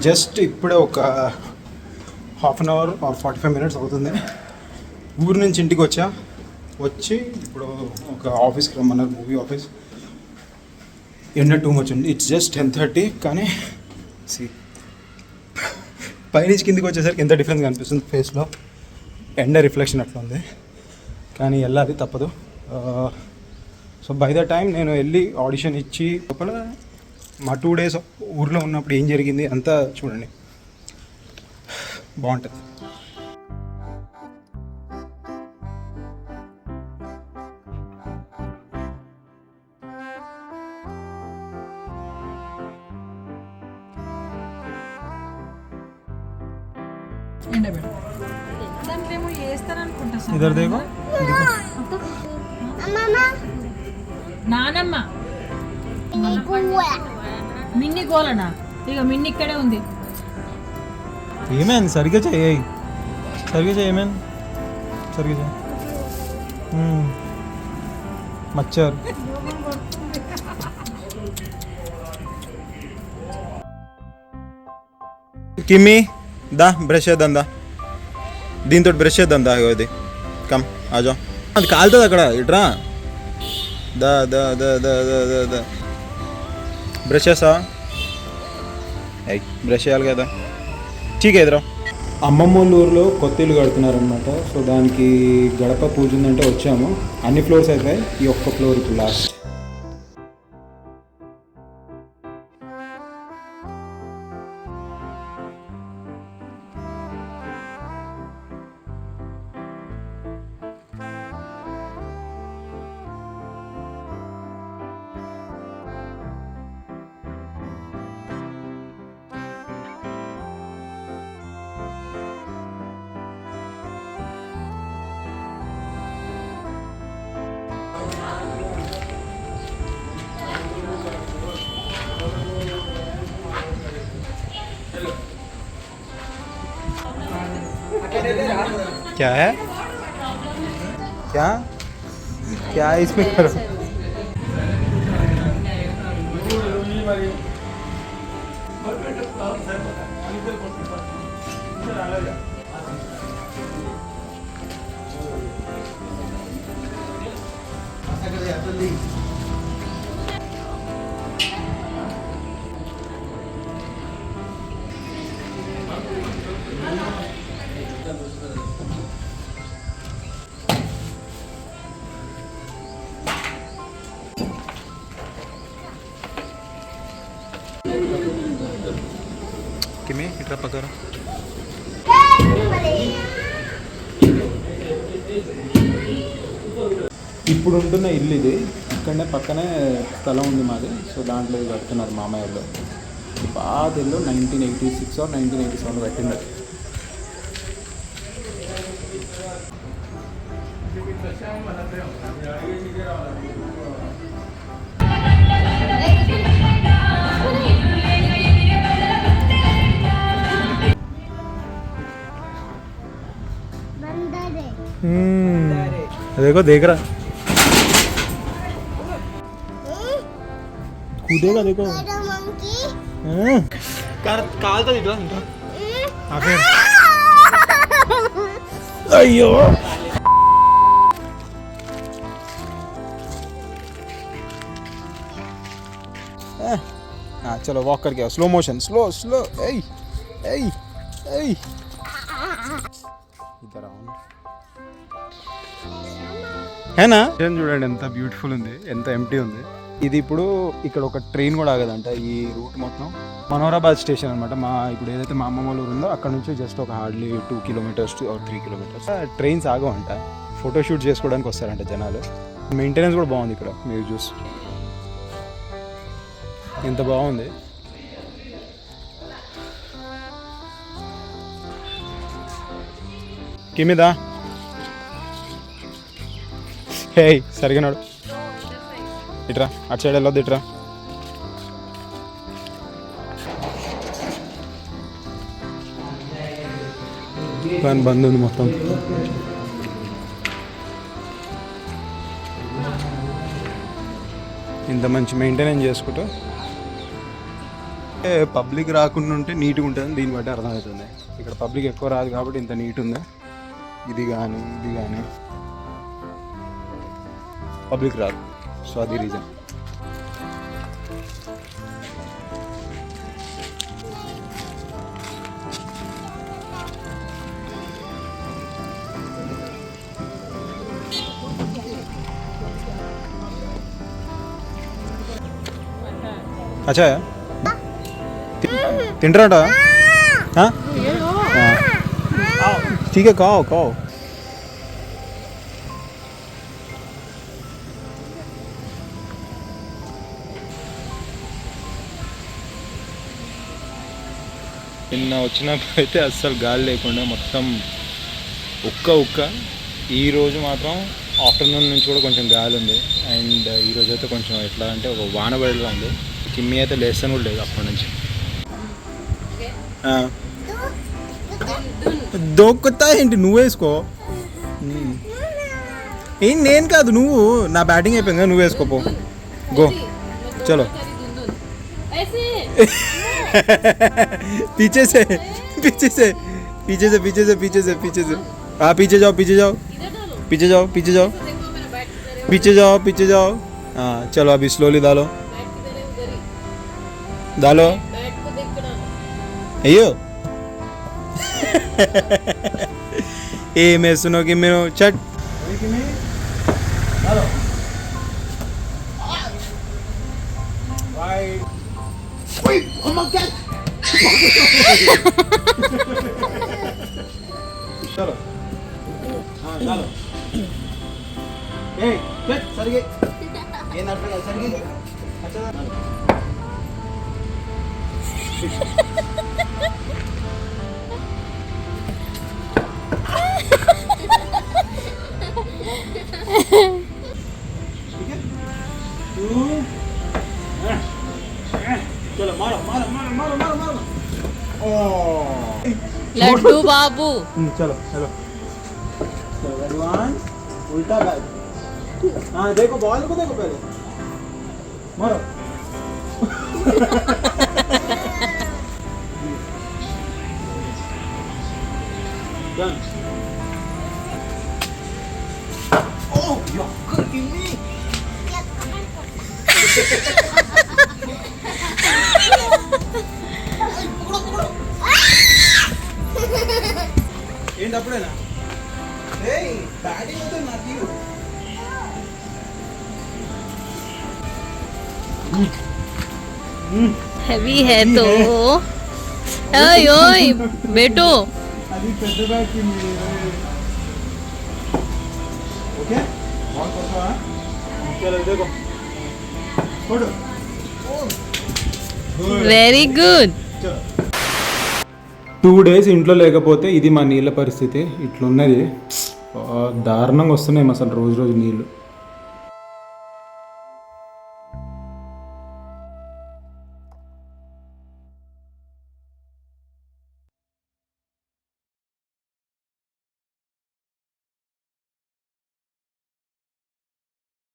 Just ఇప్పుడే ఒక half an hour or 45 minutes అవుతుంది. ఊరు నుంచి ఇంటికి వచ్చి ఇప్పుడు ఒక ఆఫీస్కి రమ్మన్నారు, మూవీ ఆఫీస్. ఎండ టూ మచ్ ఉంది. It's just 10:30. కానీ పైనుంచి కిందికి వచ్చేసరికి ఎంత డిఫరెన్స్ కనిపిస్తుంది ఫేస్లో. ఎండ రిఫ్లెక్షన్ అట్లా ఉంది. కానీ వెళ్ళాలి, తప్పదు. సో బై ద టైం నేను వెళ్ళి ఆడిషన్ ఇచ్చి లోపల మా 2 days ఊర్లో ఉన్నప్పుడు ఏం జరిగింది అంతా చూడండి, బాగుంటుంది. ఇద్దరు దేగో నానమ్మ మిన్ని గోలనా? ఇక మిన్ని ఇక్కడే ఉంది. ఏమైంది? సరిగ్గా చేయి, ఏమైంది? సరిగ్గా చేయి. మచ్చారు. కిమ్మి దా బ్రష్ చేద్దాం, దా దీంతో బ్రష్ చేద్దాం. దా ఇది కమ్ ఆజా. అది కాలుతుంది అక్కడ, ఇట్రా. దా దా దా దా దా దా దా బ్రష్ చేస్తా. బ్రష్ చేయాలి కదా. చీక ఎదురా. అమ్మమ్మ వాళ్ళ ఊరిలో కొత్త ఇల్లు కడుతున్నారనమాట. సో దానికి గడప పూజ ఉందంటే వచ్చాము. అన్ని ఫ్లోర్స్ అయిపోయాయి, ఈ ఒక్క ఫ్లోర్ ఇప్పుడు లాస్ట్. क्या है? क्या क्या इसमें करो? కిమి ఇట్లా పక్కన. ఇప్పుడు ఉంటున్న ఇల్లు ఇది. ఇక్కడనే పక్కనే స్థలం ఉంది మాది. సో దాంట్లో కడుతున్నారు మామయ్యలో. పాత ఇల్లు 1986 or 1987 కట్టింది. देखो देख रहा, कूदेगा देखो. కాలుతా ఇట్లా ఇంకా. అయ్యో चलो वॉक करके आओ. Slow motion, slow slow. ऐ ऐ ऐ इधर आओ. హేనా చూడండి ఎంత బ్యూటిఫుల్ ఉంది, ఎంత ఎంటీ ఉంది. ఇది ఇప్పుడు ఇక్కడ ఒక ట్రైన్ కూడా ఆగదంట. ఈ రూట్ మొత్తం మనోరాబాద్ స్టేషన్ అనమాట. ఇప్పుడు ఏదైతే మా అమ్మమ్మ ఊరు ఉందో అక్కడ నుంచి జస్ట్ ఒక hardly 2 kilometers to 3 kilometers trains ఆగవంట. ఫోటోషూట్ చేసుకోవడానికి వస్తారంట జనాలు. మెయింటెనెన్స్ కూడా బాగుంది ఇక్కడ. మీరు చూసి ఎంత బాగుంది. కిమిదా హే సరిగా నాడు. ఇట్రా, అటు సైడ్ వెళ్ళొద్దు. ఇట్రా. కానీ బంద్ ఉంది మొత్తం. ఇంత మంచి మెయింటెనెన్స్ చేసుకుంటూ పబ్లిక్ రాకుండా ఉంటే నీట్గా ఉంటుంది, దీన్ని బట్టి అర్థమవుతుంది. ఇక్కడ పబ్లిక్ ఎక్కువ రాదు కాబట్టి ఇంత నీట్ ఉంది. ఇది కానీ పబ్లిక్ రాదు, సో అది రీజన్. अच्छा है తింటారా? ठीक है खाओ खाओ. నిన్న వచ్చినప్పుడు అయితే అస్సలు గాలి లేకుండా మొత్తం ఉక్క. ఈరోజు మాత్రం ఆఫ్టర్నూన్ నుంచి కూడా కొంచెం గాలి ఉంది. అండ్ ఈరోజు అయితే కొంచెం ఎట్లా అంటే ఒక వాన పడేలా ఉంది. కిమ్మి అయితే లేస్తాను కూడా లేదు అప్పటి నుంచి. దొక్కుతా ఏంటి, నువ్వు వేసుకో. ఏం నేను కాదు, నువ్వు. నా బ్యాటింగ్ అయిపోయింది కదా, నువ్వు వేసుకోపో. గో చలో. पीछे से पीछे से पीछे से पीछे से पीछे से पीछे से हाँ पीछे जाओ पीछे जाओ पीछे जाओ पीछे जाओ पीछे जाओ पीछे जाओ. हाँ चलो अभी स्लोली डालो डालो. अయ్యో ఏం వేస్తున్నావు కిమ్మి నువ్వు? చట్ चलो हाँ चलो. सर ये नाटक सर अच्छा ठीक है. चलो मारो मारो मारो मारो मारो मारो. लड्डू बाबू. चलो चलो भगवान उल्टा बैग. हाँ देखो बॉल को देखो पहले मारो. Done. Oh, you're kidding me. ఏంటి అప్పుడేనా? ఏయ్ బ్యాటింగ్ అవుతుంది నాకు. हैवी है तो ओए ओए बेटो అది పెద్ద బ్యాట్ కింది. ఓకే బాల్ కొట్టవా? చలో देखो కొడు. Very good. 2 days ఇంట్లో లేకపోతే ఇది మా నీళ్ళ పరిస్థితి ఇట్లున్నది. దారుణంగా వస్తున్నాయి అసలు రోజు నీళ్ళు.